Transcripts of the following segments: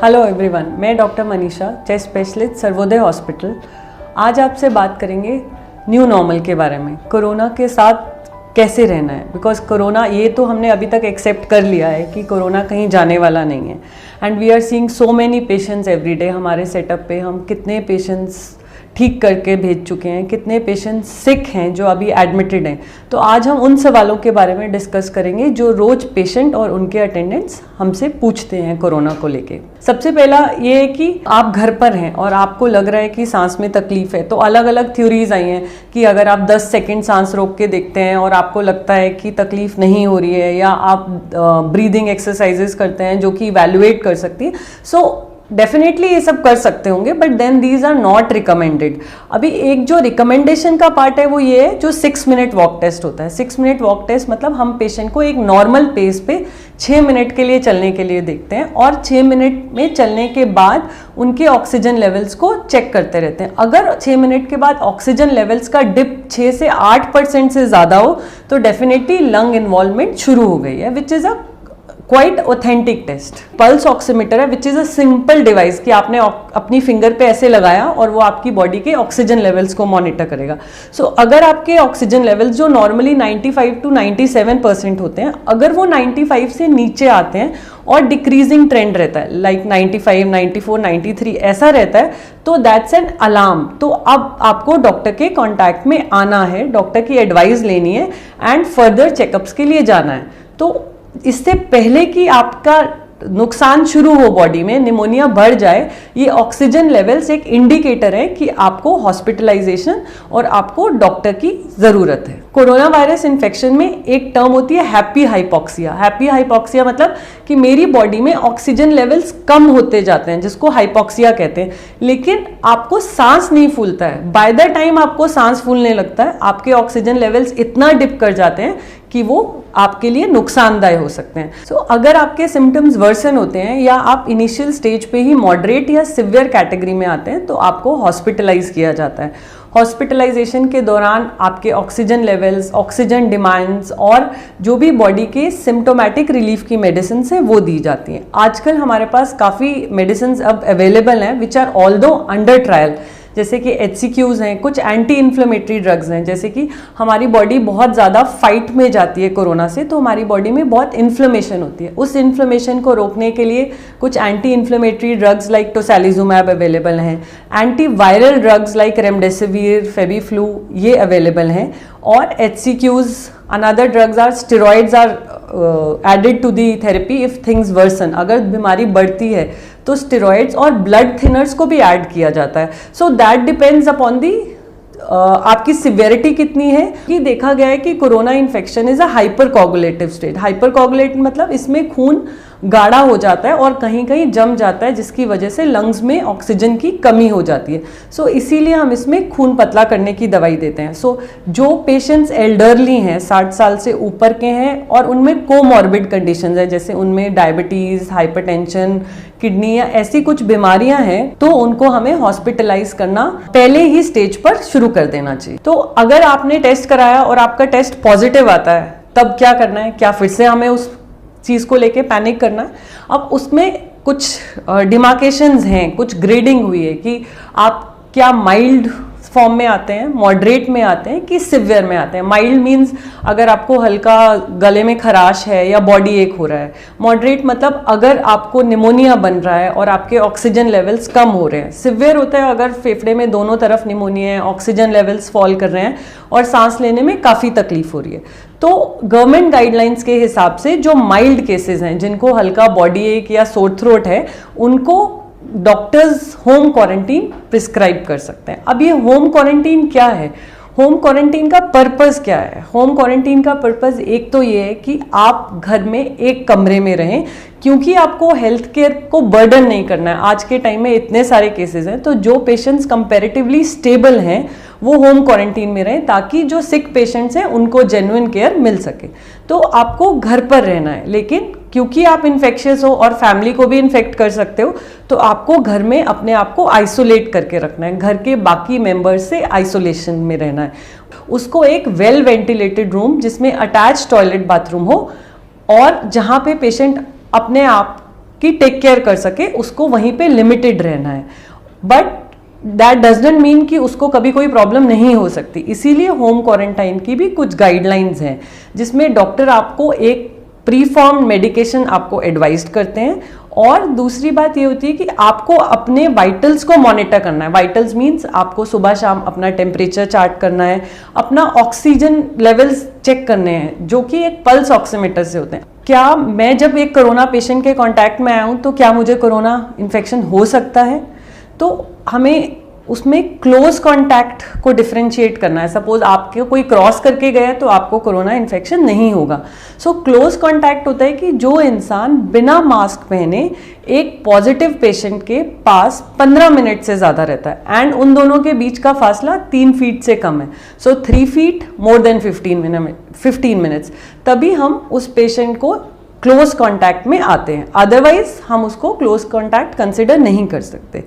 Hello everyone, मैं doctor Manisha, chest specialist Sarvodaya hospital. आज आपसे बात करेंगे न्यू नॉर्मल के बारे में, कोरोना के साथ कैसे रहना है। बिकॉज कोरोना ये तो हमने अभी तक एक्सेप्ट कर लिया है कि कोरोना कहीं जाने वाला नहीं है। And we are seeing so many patients every day. हमारे सेटअप पे हम कितने पेशेंट्स ठीक करके भेज चुके हैं, कितने पेशेंट्स सिक हैं जो अभी एडमिटेड हैं। तो आज हम उन सवालों के बारे में डिस्कस करेंगे जो रोज पेशेंट और उनके अटेंडेंट्स हमसे पूछते हैं कोरोना को लेके। सबसे पहला ये है कि आप घर पर हैं और आपको लग रहा है कि सांस में तकलीफ है। तो अलग अलग थ्योरीज आई हैं कि अगर आप 10 सेकेंड सांस रोक के देखते हैं और आपको लगता है कि तकलीफ नहीं हो रही है, या आप ब्रीदिंग एक्सरसाइजेस करते हैं जो कि इवैल्यूएट कर सकती है, सो डेफिनेटली ये सब कर सकते होंगे, but then these are not recommended. अभी एक जो रिकमेंडेशन का पार्ट है वो ये है जो 6 मिनट वॉक टेस्ट होता है। 6 मिनट वॉक टेस्ट मतलब हम पेशेंट को एक नॉर्मल पेस पे 6 मिनट के लिए चलने के लिए देखते हैं और 6 मिनट में चलने के बाद उनके ऑक्सीजन लेवल्स को चेक करते रहते हैं। अगर 6 मिनट के बाद ऑक्सीजन लेवल्स का डिप 6 से 8% से ज़्यादा हो तो डेफिनेटली लंग इन्वॉल्वमेंट शुरू हो गई है, which is a quite authentic test. Pulse oximeter है which is a simple device कि आपने अपनी फिंगर पे ऐसे लगाया और वो आपकी बॉडी के ऑक्सीजन लेवल्स को मॉनिटर करेगा। सो अगर आपके ऑक्सीजन लेवल्स जो नॉर्मली 95 to 97% होते हैं, अगर वो 95 से नीचे आते हैं और डिक्रीजिंग ट्रेंड रहता है, लाइक 95, 94, 93 ऐसा रहता है, तो दैट्स एन अलार्म। तो अब आपको डॉक्टर के कॉन्टैक्ट में आना है, डॉक्टर की एडवाइस लेनी है एंड फर्दर चेकअप्स के लिए जाना है। तो इससे पहले कि आपका नुकसान शुरू हो, बॉडी में निमोनिया बढ़ जाए, ये ऑक्सीजन लेवल्स एक इंडिकेटर है कि आपको हॉस्पिटलाइजेशन और आपको डॉक्टर की ज़रूरत है। कोरोना वायरस इन्फेक्शन में एक टर्म होती है हैप्पी हाइपॉक्सिया। हैप्पी हाइपॉक्सिया मतलब कि मेरी बॉडी में ऑक्सीजन लेवल्स कम होते जाते हैं, जिसको हाइपॉक्सिया कहते हैं, लेकिन आपको सांस नहीं फूलता है। बाय द टाइम आपको सांस फूलने लगता है, आपके ऑक्सीजन लेवल्स इतना डिप कर जाते हैं कि वो आपके लिए नुकसानदायक हो सकते हैं। सो अगर आपके सिम्टम्स वर्सन होते हैं या आप इनिशियल स्टेज पे ही मॉडरेट या सिवियर कैटेगरी में आते हैं तो आपको हॉस्पिटलाइज किया जाता है। हॉस्पिटलाइजेशन के दौरान आपके ऑक्सीजन लेवल्स, ऑक्सीजन डिमांड्स और जो भी बॉडी के सिम्टोमेटिक रिलीफ की मेडिसिन है वो दी जाती हैं। आजकल हमारे पास काफ़ी मेडिसिन अब अवेलेबल हैं which are although under trial, जैसे कि HCQs हैं, कुछ एंटी इन्फ्लेमेटरी ड्रग्स हैं। जैसे कि हमारी बॉडी बहुत ज़्यादा फाइट में जाती है कोरोना से, तो हमारी बॉडी में बहुत इन्फ्लेमेशन होती है। उस इन्फ्लेमेशन को रोकने के लिए कुछ anti inflammatory drugs like tocilizumab available हैं। Anti viral drugs like remdesivir, Fabiflu ये अवेलेबल हैं। और HCQs, another drugs are steroids are added to the therapy if things worsen. अगर बीमारी बढ़ती है तो स्टेरॉइड्स और ब्लड थिनर्स को भी ऐड किया जाता है। So that depends upon the आपकी सिवियरिटी कितनी है। कि देखा गया है कि corona infection is a hyper coagulative state. Hyper coagulate मतलब इसमें खून गाढ़ा हो जाता है और कहीं कहीं जम जाता है, जिसकी वजह से लंग्स में ऑक्सीजन की कमी हो जाती है। सो इसीलिए हम इसमें खून पतला करने की दवाई देते हैं। सो जो पेशेंट्स एल्डरली हैं, 60 साल से ऊपर के हैं और उनमें कोमॉर्बिड कंडीशंस हैं, जैसे उनमें डायबिटीज़, हाइपरटेंशन, किडनी या ऐसी कुछ बीमारियां हैं, तो उनको हमें हॉस्पिटलाइज करना पहले ही स्टेज पर शुरू कर देना चाहिए। तो अगर आपने टेस्ट कराया और आपका टेस्ट पॉजिटिव आता है तब क्या करना है? क्या फिर से हमें उस चीज़ को लेके पैनिक करना है? अब उसमें कुछ डिमार्केशंस हैं, कुछ ग्रेडिंग हुई है कि आप क्या माइल्ड फॉर्म में आते हैं, मॉडरेट में आते हैं कि सिवियर में आते हैं। माइल्ड मीन्स अगर आपको हल्का गले में खराश है या बॉडी एक हो रहा है। मॉडरेट मतलब अगर आपको निमोनिया बन रहा है और आपके ऑक्सीजन लेवल्स कम हो रहे हैं। सिवियर होता है अगर फेफड़े में दोनों तरफ निमोनिया है, ऑक्सीजन लेवल्स फॉल कर रहे हैं और सांस लेने में काफ़ी तकलीफ हो रही है। तो गवर्नमेंट गाइडलाइंस के हिसाब से जो माइल्ड केसेस हैं, जिनको हल्का बॉडी एक या सोर थ्रोट है, उनको डॉक्टर्स होम क्वारंटीन प्रिस्क्राइब कर सकते हैं। अब ये होम क्वारंटीन क्या है? होम क्वारंटीन का पर्पस क्या है? होम क्वारंटीन का पर्पस एक तो ये है कि आप घर में एक कमरे में रहें, क्योंकि आपको हेल्थ केयर को बर्डन नहीं करना है। आज के टाइम में इतने सारे केसेस हैं, तो जो पेशेंट्स कंपैरेटिवली स्टेबल हैं वो होम क्वारंटीन में रहें, ताकि जो सिक पेशेंट्स हैं उनको जेन्युइन केयर मिल सके। तो आपको घर पर रहना है, लेकिन क्योंकि आप इन्फेक्शियस हो और फैमिली को भी इन्फेक्ट कर सकते हो, तो आपको घर में अपने आप को आइसोलेट करके रखना है, घर के बाकी मेंबर्स से आइसोलेशन में रहना है। उसको एक वेल वेंटिलेटेड रूम जिसमें अटैच टॉयलेट बाथरूम हो और जहाँ पे पेशेंट अपने आप कि टेक केयर कर सके, उसको वहीं पे लिमिटेड रहना है। बट दैट डजंट मीन कि उसको कभी कोई प्रॉब्लम नहीं हो सकती। इसीलिए होम क्वारंटाइन की भी कुछ गाइडलाइंस हैं, जिसमें डॉक्टर आपको एक प्री फॉर्म्ड मेडिकेशन आपको एडवाइज करते हैं। और दूसरी बात ये होती है कि आपको अपने वाइटल्स को मॉनिटर करना है। वाइटल्स मीन्स आपको सुबह शाम अपना टेम्परेचर चार्ट करना है, अपना ऑक्सीजन लेवल्स चेक करने हैं, जो कि एक पल्स ऑक्सीमीटर से होते हैं। क्या मैं जब एक कोरोना पेशेंट के कांटेक्ट में आया हूँ तो क्या मुझे कोरोना इन्फेक्शन हो सकता है? तो हमें उसमें क्लोज कांटेक्ट को डिफरेंशिएट करना है। सपोज आपके कोई क्रॉस करके गया तो आपको कोरोना इन्फेक्शन नहीं होगा। सो क्लोज कांटेक्ट होता है कि जो इंसान बिना मास्क पहने एक पॉजिटिव पेशेंट के पास 15 मिनट से ज़्यादा रहता है एंड उन दोनों के बीच का फासला 3 फीट से कम है। सो 3 फीट मोर देन 15 मिनट्स, तभी हम उस पेशेंट को क्लोज कांटेक्ट में आते हैं। अदरवाइज हम उसको क्लोज कांटेक्ट कंसिडर नहीं कर सकते।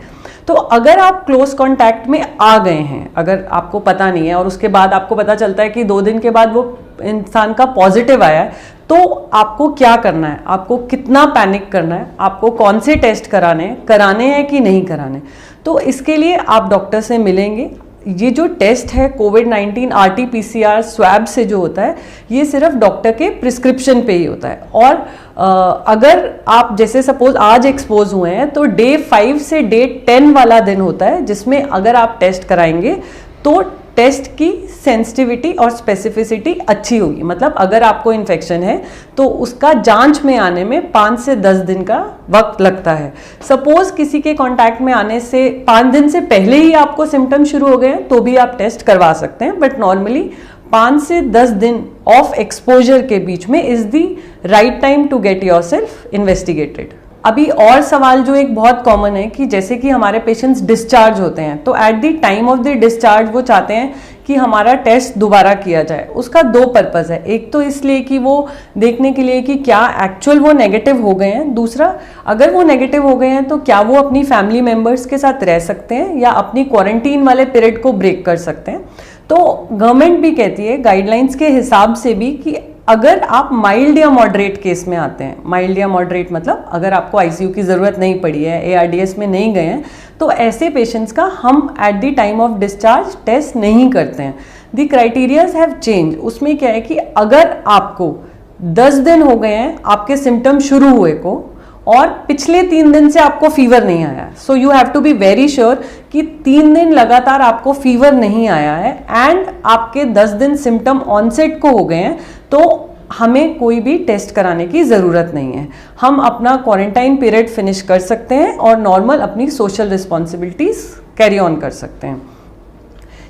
तो अगर आप क्लोज कांटेक्ट में आ गए हैं, अगर आपको पता नहीं है और उसके बाद आपको पता चलता है कि 2 दिन के बाद वो इंसान का पॉजिटिव आया है, तो आपको क्या करना है, आपको कितना पैनिक करना है, आपको कौन से टेस्ट कराने हैं कि नहीं कराने। तो इसके लिए आप डॉक्टर से मिलेंगे। ये जो टेस्ट है कोविड-19 RT-PCR स्वैब से जो होता है, ये सिर्फ डॉक्टर के प्रिस्क्रिप्शन पे ही होता है। और अगर आप जैसे सपोज आज एक्सपोज हुए हैं तो डे 5 से डे 10 वाला दिन होता है, जिसमें अगर आप टेस्ट कराएंगे तो टेस्ट की सेंसिटिविटी और स्पेसिफिसिटी अच्छी होगी। मतलब अगर आपको इन्फेक्शन है तो उसका जांच में आने में 5 से 10 दिन का वक्त लगता है। सपोज किसी के कांटेक्ट में आने से 5 दिन से पहले ही आपको सिम्टम शुरू हो गए हैं तो भी आप टेस्ट करवा सकते हैं। बट नॉर्मली 5 से 10 दिन ऑफ एक्सपोजर के बीच में is the right time to get yourself investigated. अभी और सवाल जो एक बहुत कॉमन है कि जैसे कि हमारे पेशेंट्स डिस्चार्ज होते हैं तो eight the time of the discharge वो चाहते हैं कि हमारा टेस्ट दोबारा किया जाए। उसका 2 पर्पज़ है। एक तो इसलिए कि वो देखने के लिए कि क्या एक्चुअल वो नेगेटिव हो गए हैं, दूसरा अगर वो नेगेटिव हो गए हैं तो क्या वो अपनी फैमिली मेम्बर्स के साथ रह सकते हैं या अपनी क्वारंटीन वाले पीरियड को ब्रेक कर सकते हैं। तो गवर्नमेंट भी कहती है गाइडलाइंस के हिसाब से भी कि अगर आप माइल्ड या मॉडरेट केस में आते हैं, माइल्ड या मॉडरेट मतलब अगर आपको आईसीयू की ज़रूरत नहीं पड़ी है, ARDS में नहीं गए हैं, तो ऐसे पेशेंट्स का हम at the time of discharge test नहीं करते हैं। The criterias have change. उसमें क्या है कि अगर आपको 10 दिन हो गए हैं आपके सिम्टम शुरू हुए को और पिछले 3 दिन से आपको फीवर नहीं आया, so you have to be very sure कि 3 दिन लगातार आपको फीवर नहीं आया है एंड आपके 10 दिन सिम्टम ऑनसेट को हो गए हैं, तो हमें कोई भी टेस्ट कराने की ज़रूरत नहीं है। हम अपना क्वारंटाइन पीरियड फिनिश कर सकते हैं और नॉर्मल अपनी सोशल रिस्पॉन्सिबिलिटीज़ कैरी ऑन कर सकते हैं।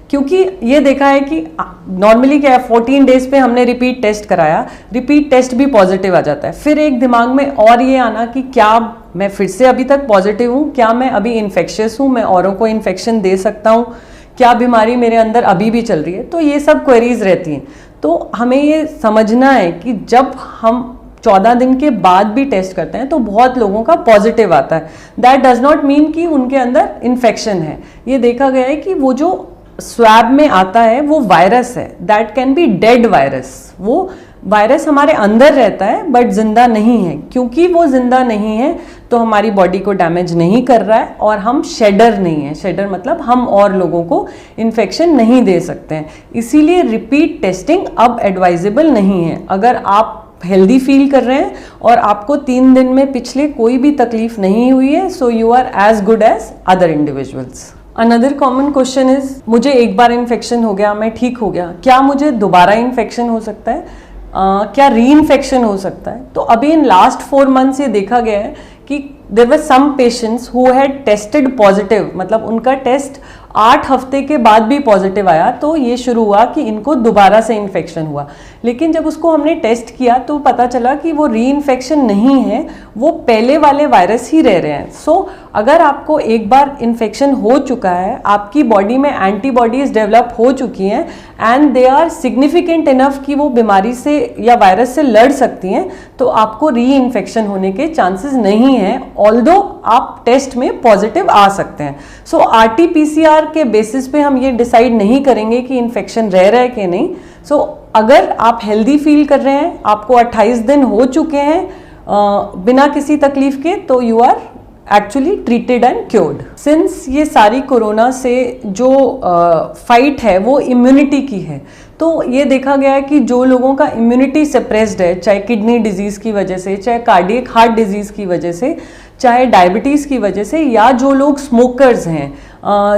क्योंकि ये देखा है कि नॉर्मली क्या है, 14 डेज पे हमने रिपीट टेस्ट कराया, रिपीट टेस्ट भी पॉजिटिव आ जाता है। फिर एक दिमाग में और ये आना कि क्या मैं फिर से अभी तक पॉजिटिव हूँ, क्या मैं अभी इन्फेक्शियस हूँ, मैं औरों को इन्फेक्शन दे सकता हूँ, क्या बीमारी मेरे अंदर अभी भी चल रही है। तो ये सब क्वेरीज रहती हैं। तो हमें ये समझना है कि जब हम 14 दिन के बाद भी टेस्ट करते हैं तो बहुत लोगों का पॉजिटिव आता है। दैट डज नॉट मीन कि उनके अंदर इन्फेक्शन है। ये देखा गया है कि वो जो स्वैब में आता है वो वायरस है, that can be dead virus. वो वायरस हमारे अंदर रहता है बट जिंदा नहीं है। क्योंकि वो जिंदा नहीं है तो हमारी बॉडी को डैमेज नहीं कर रहा है और हम शेडर नहीं है। शेडर मतलब हम और लोगों को इन्फेक्शन नहीं दे सकते हैं। इसीलिए रिपीट टेस्टिंग अब एडवाइजेबल नहीं है। अगर आप हेल्दी फील कर रहे हैं और आपको 3 दिन में पिछले कोई भी तकलीफ नहीं हुई है, so you are as good as other individuals. Another common question is, मुझे एक बार इन्फेक्शन हो गया, मैं ठीक हो गया, क्या मुझे दोबारा इन्फेक्शन हो सकता है? क्या री इन्फेक्शन हो सकता है? तो अभी इन लास्ट 4 मंथ्स ये देखा गया है कि there were some patients who had tested positive, मतलब उनका टेस्ट 8 हफ्ते के बाद भी पॉजिटिव आया, तो ये शुरू हुआ कि इनको दोबारा से इन्फेक्शन हुआ। लेकिन जब उसको हमने टेस्ट किया तो पता चला कि वो री इन्फेक्शन नहीं है, वो पहले वाले वायरस ही रह रहे हैं। सो अगर आपको एक बार इन्फेक्शन हो चुका है, आपकी बॉडी में एंटीबॉडीज डेवलप हो चुकी हैं and they are significant enough कि वो बीमारी से या वायरस से लड़ सकती हैं, तो आपको री इन्फेक्शन होने के चांसेस नहीं हैं, ऑल्दो आप टेस्ट में पॉजिटिव आ सकते हैं। सो RT-PCR के बेसिस पे हम ये डिसाइड नहीं करेंगे कि इन्फेक्शन रह रहा है कि नहीं। सो अगर आप हेल्दी फील कर रहे हैं, आपको 28 दिन हो चुके हैं बिना किसी तकलीफ के, तो you are actually treated and cured. Since ये सारी कोरोना से जो फाइट है वो इम्यूनिटी की है, तो ये देखा गया है कि जो लोगों का इम्यूनिटी सप्रेस्ड है, चाहे किडनी डिजीज़ की वजह से, चाहे कार्डियक हार्ट डिजीज़ की वजह से, चाहे डायबिटीज़ की वजह से, या जो लोग स्मोकर्स हैं,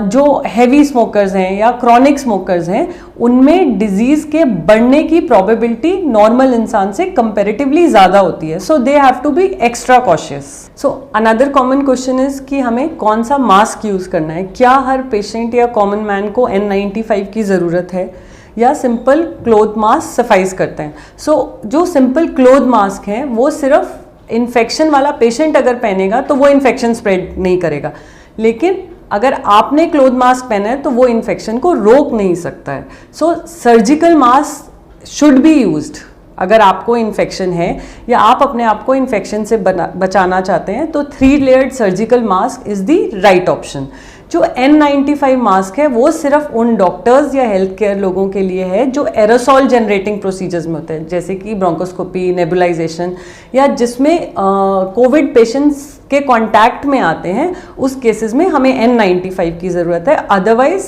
जो हैवी स्मोकर्स हैं या क्रॉनिक स्मोकर्स हैं, उनमें डिजीज़ के बढ़ने की प्रोबेबिलिटी नॉर्मल इंसान से कंपैरेटिवली ज़्यादा होती है। So they have to be extra cautious. So another common question is कि हमें कौन सा मास्क यूज़ करना है। क्या हर पेशेंट या कॉमन मैन को N95 की ज़रूरत है या सिंपल क्लोथ मास्क सफाइज करते हैं? सो जो सिंपल क्लोथ मास्क है वो सिर्फ इन्फेक्शन वाला पेशेंट अगर पहनेगा तो वो इन्फेक्शन स्प्रेड नहीं करेगा, लेकिन अगर आपने क्लोथ मास्क पहना है तो वो इन्फेक्शन को रोक नहीं सकता है। So surgical mask should be used. अगर आपको इन्फेक्शन है या आप अपने आप को इन्फेक्शन से बचाना चाहते हैं तो 3 layered surgical mask is the right option. जो N95 मास्क है वो सिर्फ उन डॉक्टर्स या हेल्थ केयर लोगों के लिए है जो एरोसॉल जनरेटिंग प्रोसीजर्स में होते हैं, जैसे कि ब्रोंकोस्कोपी, नेबुलाइजेशन, या जिसमें कोविड पेशेंट्स के कांटेक्ट में आते हैं, उस केसेस में हमें N95 की ज़रूरत है। Otherwise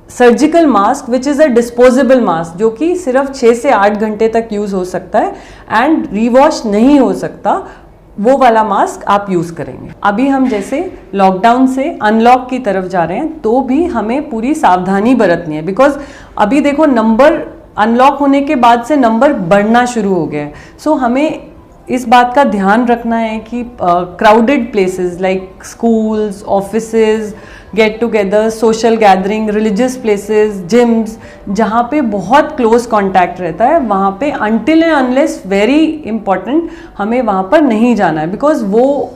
surgical mask which is a disposable mask, जो कि सिर्फ 6 से 8 घंटे तक यूज़ हो सकता है एंड रीवॉश नहीं हो सकता, वो वाला मास्क आप यूज़ करेंगे। अभी हम जैसे लॉकडाउन से अनलॉक की तरफ जा रहे हैं, तो भी हमें पूरी सावधानी बरतनी है, बिकॉज अभी देखो नंबर अनलॉक होने के बाद से नंबर बढ़ना शुरू हो गया है। सो हमें इस बात का ध्यान रखना है कि crowded places like schools, offices, get together, social gathering, religious places, gyms, जहाँ पे बहुत क्लोज कांटेक्ट रहता है, वहाँ पे until and unless very important हमें वहाँ पर नहीं जाना है, बिकॉज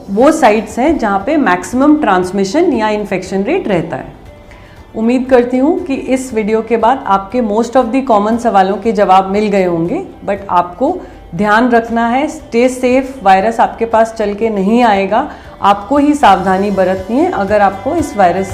वो साइट्स हैं जहाँ पे मैक्सिमम ट्रांसमिशन या इन्फेक्शन रेट रहता है। उम्मीद करती हूँ कि इस वीडियो के बाद आपके मोस्ट ऑफ द कॉमन सवालों के जवाब मिल गए होंगे, बट आपको ध्यान रखना है, स्टे सेफ। वायरस आपके पास चल के नहीं आएगा, आपको ही सावधानी बरतनी है अगर आपको इस वायरस